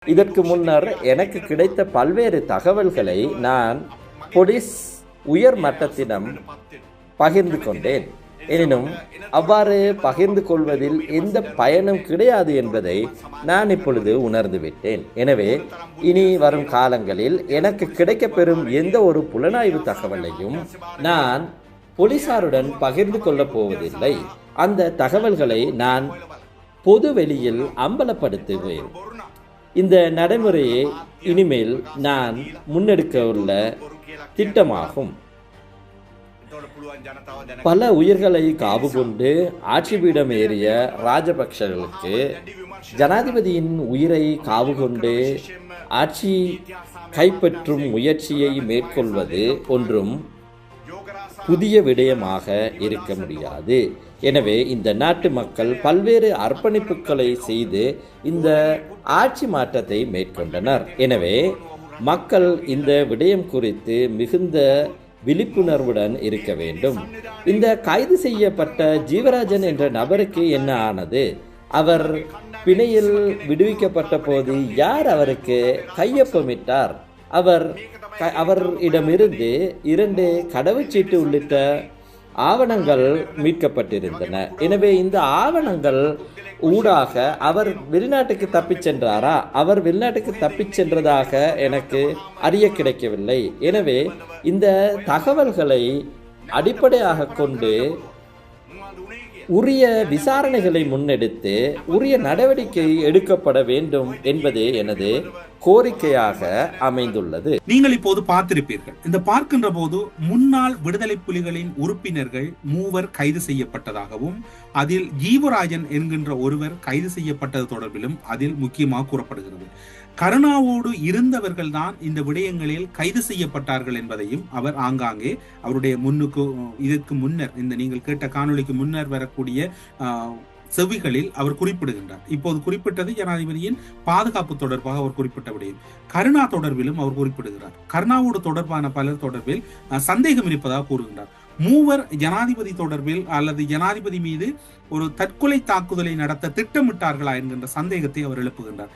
இதற்கு முன்னர் எனக்கு கிடைத்த பல்வேறு தகவல்களை நான் போலீஸ் உயர் மட்டத்திடம் பகிர்ந்து கொண்டேன். எனினும் அவ்வாறு பகிர்ந்து கொள்வதில் எந்த பயனும் கிடையாது என்பதை நான் இப்பொழுது உணர்ந்துவிட்டேன். எனவே இனி வரும் காலங்களில் எனக்கு கிடைக்கப்பெறும் எந்த ஒரு புலனாய்வு தகவலையும் நான் போலீசாருடன் பகிர்ந்து கொள்ளப் போவதில்லை. அந்த தகவல்களை நான் பொது வெளியில் அம்பலப்படுத்துவேன். இந்த நடைமுறையை இனிமேல் நான் முன்னெடுக்க உள்ள திட்டமாகும். பல உயிர்களை காவு கொண்டு ஆட்சி பீடம் ஏறிய ராஜபக்ஷர்களுக்கு ஜனாதிபதியின் உயிரை காவு கொண்டு ஆட்சி கைப்பற்றும் முயற்சியை மேற்கொள்வது ஒன்றும் புதிய விடயமாக இருக்க முடியாது. எனவே இந்த நாட்டு மக்கள் பல்வேறு அர்ப்பணிப்புகளை செய்து இந்த ஆட்சி மாற்றத்தை மேற்கொண்டனர். எனவே மக்கள் இந்த விடயம் குறித்து மிகுந்த விழிப்புணர்வுடன் இருக்க வேண்டும். இந்த கைது செய்யப்பட்ட ஜீவராஜன் என்ற நபருக்கு என்ன ஆனது? அவர் பிணையில் விடுவிக்கப்பட்ட போது யார் அவருக்கு கையொப்பமிட்டார்? அவரிடமிருந்து 2 கடவுச்சீட்டு உள்ளிட்ட ஆவணங்கள் மீட்கப்பட்டிருந்தன. எனவே இந்த ஆவணங்கள் ஊடாக அவர் வெளிநாட்டுக்கு தப்பிச் சென்றாரா? அவர் வெளிநாட்டுக்கு தப்பிச் சென்றதாக எனக்கு அறிய கிடைக்கவில்லை. எனவே இந்த தகவல்களை அடிப்படையாக கொண்டு உரிய விசாரணைகளை முன்னெடுத்து உரிய நடவடிக்கை எடுக்கப்பட வேண்டும் என்பதே எனது கோரிக்கையாக அமைந்துள்ளது. நீங்கள் இப்போது பார்த்திருப்பீர்கள். இந்த பார்க்கின்ற போது முன்னாள் விடுதலை புலிகளின் உறுப்பினர்கள் 3 கைது செய்யப்பட்டதாகவும் அதில் ஜீவராஜன் என்கின்ற ஒருவர் கைது செய்யப்பட்டது தொடர்பிலும் அதில் முக்கியமாக கூறப்படுகிறது. கருணாவோடு இருந்தவர்கள் தான் இந்த விடயங்களில் கைது செய்யப்பட்டார்கள் என்பதையும் அவர் ஆங்காங்கே அவருடைய இதற்கு முன்னர் இந்த நீங்கள் கேட்ட காணொளிக்கு முன்னர் வரக்கூடிய செவிகளில் அவர் குறிப்பிடுகின்றார். இப்போது குறிப்பிட்டது ஜனாதிபதியின் பாதுகாப்பு தொடர்பாக அவர் குறிப்பிட்ட விடயம். கருணா தொடர்பிலும் அவர் குறிப்பிடுகிறார். கருணாவோடு தொடர்பான பலர் தொடர்பில் சந்தேகம் இருப்பதாக கூறுகின்றார். 3 ஜனாதிபதி தொடர்பில் அல்லது ஜனாதிபதி மீது ஒரு தற்கொலை தாக்குதலை நடத்த திட்டமிட்டார்களா என்கின்ற சந்தேகத்தை அவர் எழுப்புகின்றார்.